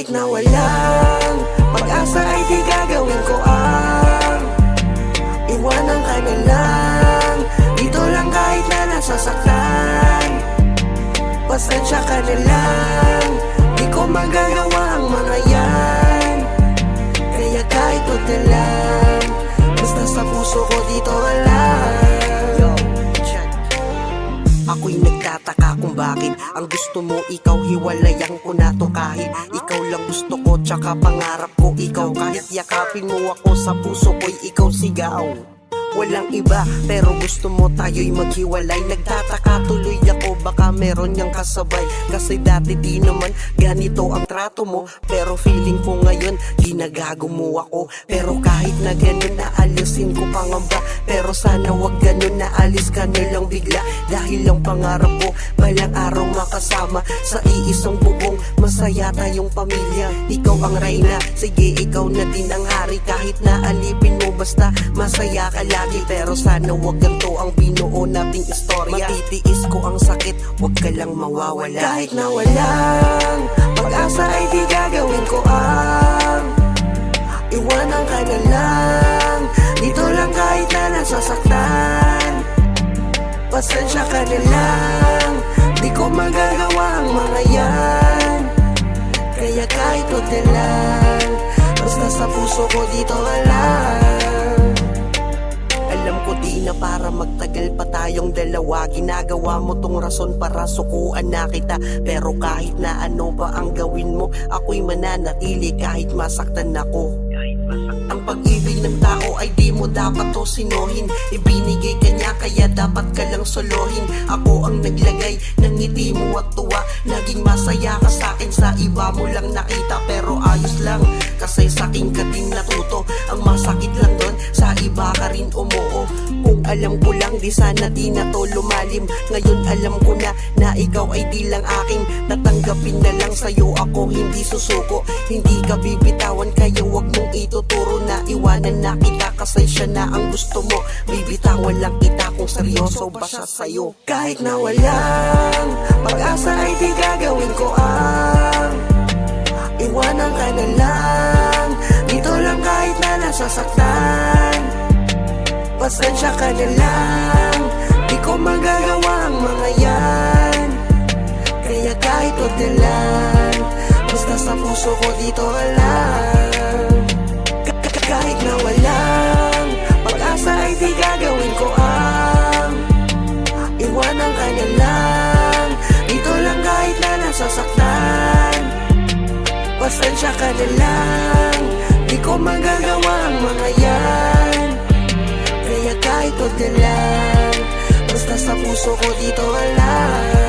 Kahit na walang pag-asa ay di gagawin ko ang iwanan ka na lang. Dito lang kahit na nasasaktan, pasensya ka na lang. Di ko magagawa ang mga yan, kaya kahit huwag na lang, basta sa puso ko dito ka lang. Ako'y nagtataka kung bakit ang gusto mo ikaw, hiwalayan ko na to. Kahit ikaw lang gusto ko, tsaka pangarap ko ikaw. Kahit yakapin mo ako, sa puso ko'y ikaw sigaw. Walang iba, pero gusto mo tayo'y maghiwalay. Nagtataka tuloy ako, baka meron niyang kasabay. Kasi dati di naman ganito ang trato mo, pero feeling ko ngayon ginagago mo ako. Pero kahit na ganun, naalisin ko pangamba. Pero sana wag ganun, naalis ka na lang bigla. Dahil lang pangarap ko, balang araw makasama sa iisang bubong. Masaya tayong pamilya, ikaw ang reyna, sige ikaw na din ang hari. Kahit na alipin mo, basta masaya ka lagi. Pero sana wag ganito ang binuo nating istorya. Matitiis ko ang sakit, wag ka lang mawawala. Kahit na walang pag-asa ay di gagawin ko ang iwanan ka na lang. Dito lang kahit na nasasaktan, pasensya ka na lang. Di ko magagawa ang mga yan, kaya kahit huwag na lang, basta sa puso ko dito ka lang. Alam ko di na para magtagal pa tayong dalawa, ginagawa mo tong rason para sukuan na kita. Pero kahit na ano pa ang gawin mo, ako'y mananatili kahit masaktan ako. Ang pag-ibig ng tao ay di mo dapat to sinuhin. Ibinigay ka niya kaya dapat ka lang solohin. Ako ang naglagay ng ngiti mo at tuwa. Naging masaya ka sa'kin, sa iba mo lang nakita. Pero ayos lang, kasi sa'kin ka din natuto. Ang masakit lang doon, sa iba ka rin umuo. Kung alam ko lang, di sana di na to lumalim. Ngayon alam ko na ikaw ay di lang akin. Tatanggapin na lang sa'yo ako, hindi susuko. Hindi ka bibitawan, kaya wag mong ituturo na iwanan na kita, kasi siya na ang gusto mo. Bibitawan lang kita kung seryoso ba siya sa'yo. Kahit na walang pag-asa ay di gagawin ko ang iwanan ka na lang. Dito lang kahit na nasasaktan, pasensya ka na lang. Di ko magagawa ang mga yan, kaya kahit huwag na lang, basta sa puso ko dito ka lang. Kahit na walang pag-asa ay di gagawin ko ang iwanan ka na lang. Dito lang kahit na nasasaktan, pasensya ka na lang. Di ko magagawa ang mga yan, kaya kahit huwag na lang, basta sa puso ko dito ka lang.